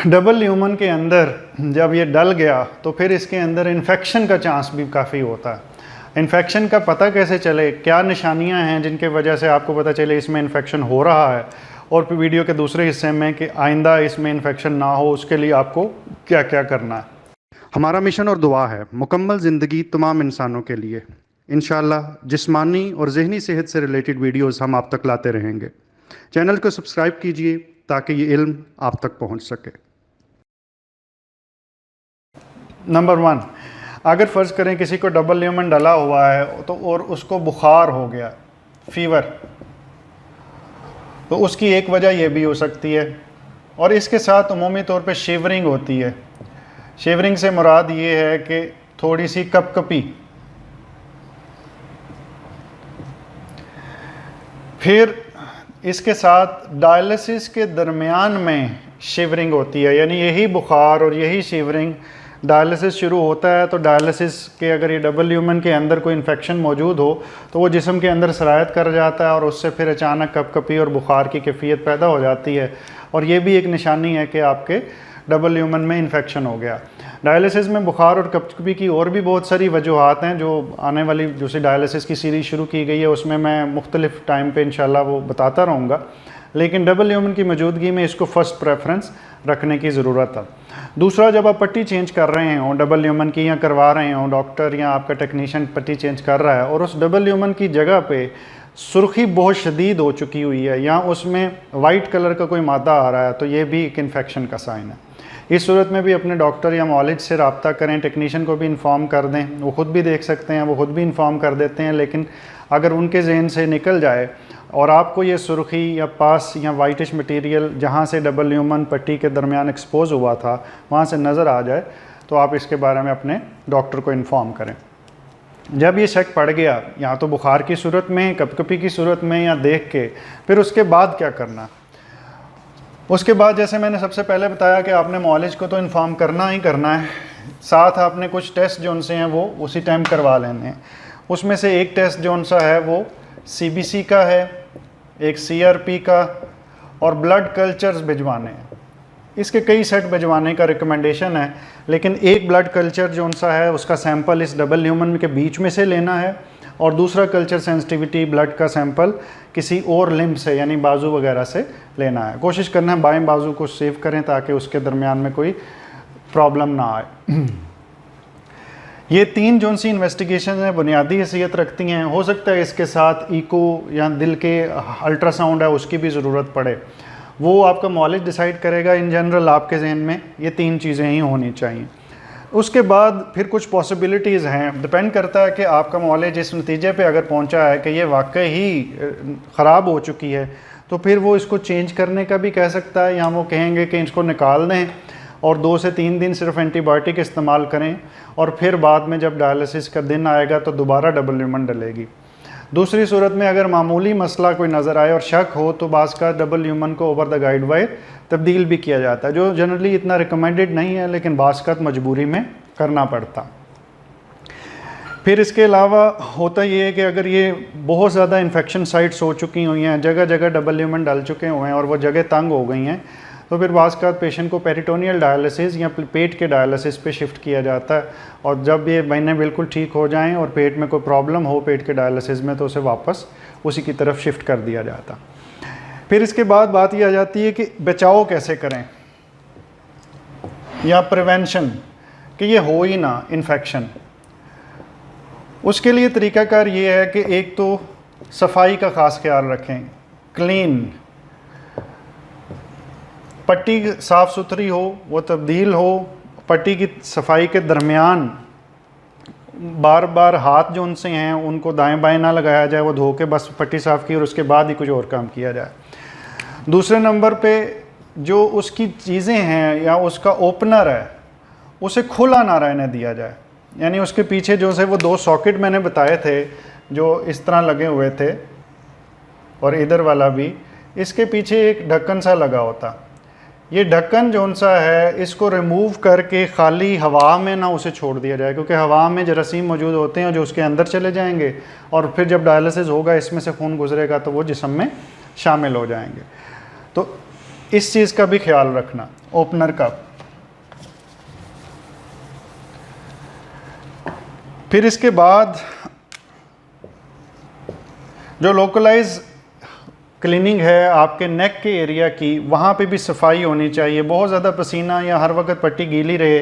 Double lumen के अंदर जब ये डल गया तो फिर इसके अंदर इन्फेक्शन का चांस भी काफ़ी होता है। इन्फेक्शन का पता कैसे चले, क्या निशानियां हैं जिनके वजह से आपको पता चले इसमें इन्फेक्शन हो रहा है, और फिर वीडियो के दूसरे हिस्से में कि आइंदा इसमें इन्फेक्शन ना हो उसके लिए आपको क्या क्या करना है। हमारा मिशन और दुआ है मुकम्मल ज़िंदगी तमाम इंसानों के लिए। इंशाअल्लाह जिस्मानी और ज़हनी सेहत से रिलेटेड वीडियोस हम आप तक लाते रहेंगे। चैनल को सब्सक्राइब कीजिए ताकि ये इल्म आप तक पहुंच सके। नंबर 1, अगर फ़र्ज़ करें किसी को डबल ल्यूमन डला हुआ है तो और उसको बुखार हो गया, फीवर, तो उसकी एक वजह यह भी हो सकती है। और इसके साथ उमूमी तौर पे शिवरिंग होती है। शिवरिंग से मुराद ये है कि थोड़ी सी कपकपी। फिर इसके साथ डायलिसिस के दरमियान में शिवरिंग होती है, यानी यही बुखार और यही शिवरिंग डायलिसिस शुरू होता है तो डायलिसिस के अगर ये डबल ल्यूमन के अंदर कोई इन्फेक्शन मौजूद हो तो वो जिस्म के अंदर सरायत कर जाता है और उससे फिर अचानक कपकपी और बुखार की कैफियत पैदा हो जाती है। और ये भी एक निशानी है कि आपके डबल ल्यूमन में इन्फेक्शन हो गया। डायलिसिस में बुखार और कपकपी की और भी बहुत सारी वजूहात हैं जो आने वाली दूसरी डायलिसिस की सीरीज़ शुरू की गई है उसमें मैं मुख्तलिफ़ टाइम पे इंशाल्लाह वो बताता रहूँगा। लेकिन डबल ल्यूमन की मौजूदगी में इसको फ़र्स्ट प्रेफरेंस रखने की ज़रूरत है। दूसरा, जब आप पट्टी चेंज कर रहे हों डबल ल्यूमन की या करवा रहे हों, डॉक्टर या आपका टेक्नीशियन पट्टी चेंज कर रहा है और उस डबल ल्यूमन की जगह पे सुर्खी बहुत शदीद हो चुकी हुई है या उसमें वाइट कलर का कोई मादा आ रहा है तो ये भी एक इन्फेक्शन का साइन है। इस सूरत में भी अपने डॉक्टर या मौलिज से रब्ता करें, टेक्नीशियन को भी इन्फॉर्म कर दें। वो ख़ुद भी देख सकते हैं, वो ख़ुद भी इन्फॉर्म कर देते हैं, लेकिन अगर उनके जहन से निकल जाए और आपको ये सुर्खी या पास या वाइटिश मटेरियल जहाँ से डबल ल्यूमन पट्टी के दरमियान एक्सपोज हुआ था वहाँ से नज़र आ जाए तो आप इसके बारे में अपने डॉक्टर को इन्फॉर्म करें। जब ये शक पड़ गया या तो बुखार की सूरत में, कपकपी की सूरत में या देख के, फिर उसके बाद क्या करना। उसके बाद जैसे मैंने सबसे पहले बताया कि आपने मौलिज को तो इन्फॉर्म करना ही करना है, साथ आपने कुछ टेस्ट जो उनसे हैं वो उसी टाइम करवा लेने हैं। उसमें से एक टेस्ट जो उनसा है वो CBC का है, एक CRP का, और ब्लड कल्चर्स भिजवाने हैं। इसके कई सेट भिजवाने का रिकमेंडेशन है, लेकिन एक ब्लड कल्चर जो उनसा है उसका सैंपल इस डबल ल्यूमन के बीच में से लेना है और दूसरा कल्चर सेंसिटिविटी ब्लड का सैंपल किसी और लिम्ब से यानी बाजू वगैरह से लेना है। कोशिश करना है बाएं बाजू को सेव करें ताकि उसके दरमियान में कोई प्रॉब्लम ना आए। ये 3 जो सी इन्वेस्टिगेशन हैं बुनियादी हैसियत रखती हैं। हो सकता है इसके साथ इको या दिल के अल्ट्रासाउंड है उसकी भी ज़रूरत पड़े, वो आपका मौलिज डिसाइड करेगा। इन जनरल आपके जहन में ये 3 चीज़ें ही होनी चाहिए। उसके बाद फिर कुछ पॉसिबिलिटीज़ हैं, डिपेंड करता है कि आपका मौलिज इस नतीजे पे अगर पहुंचा है कि ये वाकई ही ख़राब हो चुकी है तो फिर वो इसको चेंज करने का भी कह सकता है, या वो कहेंगे कि इसको निकाल दें और 2 से 3 दिन सिर्फ एंटीबायोटिक इस्तेमाल करें और फिर बाद में जब डायलिसिस का दिन आएगा तो दोबारा डबल ल्यूमन डलेगी। दूसरी सूरत में अगर मामूली मसला कोई नज़र आए और शक हो तो बाज़ का डबल ल्यूमन को ओवर द गाइड वायर तब्दील भी किया जाता है, जो जनरली इतना रिकमेंडेड नहीं है लेकिन बाज़ का मजबूरी में करना पड़ता। फिर इसके अलावा होता ये है कि अगर ये बहुत ज़्यादा इन्फेक्शन साइट्स हो चुकी हुई हैं, जगह जगह डबल ल्यूमन डल चुके हुए हैं और वो जगह तंग हो गई हैं, तो फिर बाज़ का पेशेंट को पेरिटोनियल डायलिसिस या पेट के डायलिसिस पे शिफ्ट किया जाता है। और जब ये महीने बिल्कुल ठीक हो जाएं और पेट में कोई प्रॉब्लम हो पेट के डायलिसिस में तो उसे वापस उसी की तरफ शिफ्ट कर दिया जाता। फिर इसके बाद बात यह आ जाती है कि बचाव कैसे करें या प्रिवेंशन, कि ये हो ही ना इन्फेक्शन। उसके लिए तरीक़ाकार ये है कि एक तो सफाई का ख़ास ख्याल रखें, क्लीन, पट्टी साफ़ सुथरी हो, वो तब्दील हो, पट्टी की सफाई के दरमियान बार बार हाथ जो उनसे हैं उनको दाएं बाएं ना लगाया जाए, वो धो के बस पट्टी साफ़ की और उसके बाद ही कुछ और काम किया जाए। दूसरे नंबर पे जो उसकी चीज़ें हैं या उसका ओपनर है उसे खुला ना रहने दिया जाए, यानी उसके पीछे जो से वो 2 सॉकेट मैंने बताए थे जो इस तरह लगे हुए थे और इधर वाला भी, इसके पीछे एक ढक्कन सा लगा होता। ये ढक्कन जो सा है इसको रिमूव करके खाली हवा में ना उसे छोड़ दिया जाए, क्योंकि हवा में जरासीम मौजूद होते हैं जो उसके अंदर चले जाएंगे और फिर जब डायलिसिस होगा इसमें से खून गुजरेगा तो वो जिस्म में शामिल हो जाएंगे। तो इस चीज़ का भी ख्याल रखना, ओपनर का। फिर इसके बाद जो लोकलाइज क्लीनिंग है आपके नेक के एरिया की, वहाँ पे भी सफाई होनी चाहिए। बहुत ज़्यादा पसीना या हर वक्त पट्टी गीली रहे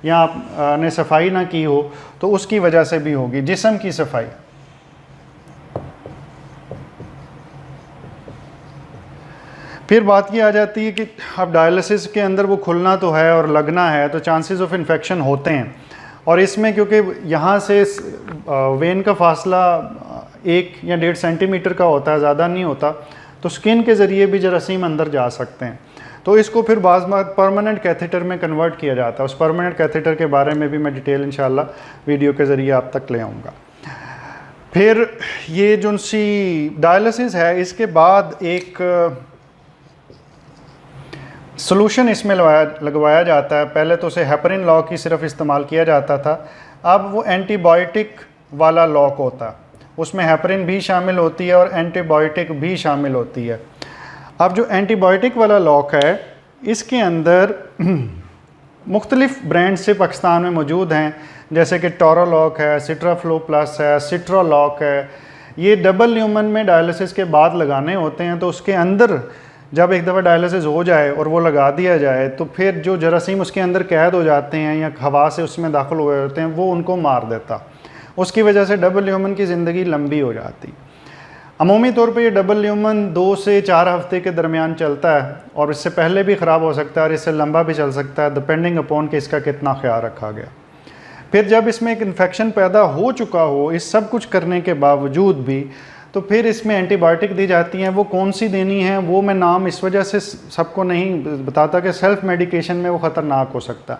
या आपने सफाई ना की हो तो उसकी वजह से भी होगी। जिस्म की सफाई, फिर बात की आ जाती है कि अब डायलिसिस के अंदर वो खुलना तो है और लगना है, तो चांसेस ऑफ इन्फेक्शन होते हैं। और इसमें क्योंकि यहाँ से वेन का फासला 1 या 1.5 सेंटीमीटर का होता है, ज़्यादा नहीं होता, तो स्किन के ज़रिए भी जरासीम अंदर जा सकते हैं। तो इसको फिर बाज़ परमानेंट कैथेटर में कन्वर्ट किया जाता है। उस परमानेंट कैथेटर के बारे में भी मैं डिटेल इंशाल्लाह वीडियो के ज़रिए आप तक ले आऊँगा। फिर ये जो सी डायलिसिस है, इसके बाद एक सोल्यूशन इसमें लगवाया जाता है। पहले तो उसे हेपरिन लॉक ही सिर्फ इस्तेमाल किया जाता था, अब वो एंटीबायोटिक वाला लॉक होता है, उसमें हेपरिन भी शामिल होती है और एंटीबायोटिक भी शामिल होती है। अब जो एंटीबायोटिक वाला लॉक है, इसके अंदर मुख्तलिफ ब्रांड से पाकिस्तान में मौजूद हैं, जैसे कि टोरोलॉक है, सिट्राफ्लो प्लस है, सिट्रोलॉक है। ये डबल ल्यूमन में डायलिसिस के बाद लगाने होते हैं। तो उसके अंदर जब एक दफ़ा डायलिसिस हो जाए और वो लगा दिया जाए तो फिर जो जरासीम उसके अंदर कैद हो जाते हैं या हवा से उसमें दाखिल हुए होते हैं, वो उनको मार देता। उसकी वजह से डबल ल्यूमन की ज़िंदगी लंबी हो जाती। अमूमी तौर पे ये डबल ल्यूमन 2 से 4 हफ्ते के दरमियान चलता है और इससे पहले भी ख़राब हो सकता है और इससे लंबा भी चल सकता है, डिपेंडिंग अपॉन कि इसका कितना ख्याल रखा गया। फिर जब इसमें एक इन्फेक्शन पैदा हो चुका हो, इस सब कुछ करने के बावजूद भी, तो फिर इसमें एंटीबायोटिक दी जाती हैं। वो कौन सी देनी है वो मैं नाम इस वजह से सबको नहीं बताता कि सेल्फ़ मेडिकेशन में वो ख़तरनाक हो सकता है।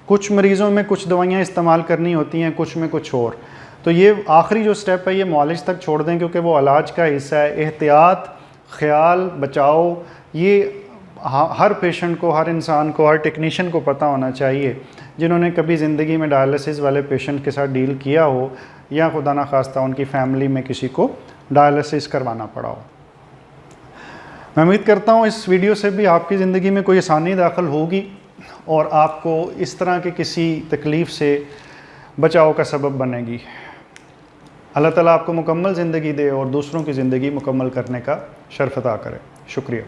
कुछ मरीज़ों में कुछ दवाइयाँ इस्तेमाल करनी होती हैं, कुछ में कुछ और। तो ये आखिरी जो स्टेप है ये मुआलिज तक छोड़ दें, क्योंकि वो इलाज का हिस्सा है। एहतियात, ख्याल, बचाव, ये हर पेशेंट को, हर इंसान को, हर टेक्नीशियन को पता होना चाहिए, जिन्होंने कभी ज़िंदगी में डायलिसिस वाले पेशेंट के साथ डील किया हो या खुदा ना खास्ता उनकी फैमिली में किसी को डायलिसिस करवाना पड़ा हो। मैं उम्मीद करता हूँ इस वीडियो से भी आपकी ज़िंदगी में कोई आसानी दाखिल होगी और आपको इस तरह के किसी तकलीफ़ से बचाव का सबब बनेगी। अल्लाह ताला आपको मुकम्मल ज़िंदगी दे और दूसरों की ज़िंदगी मुकम्मल करने का शर्फ अता करे। शुक्रिया।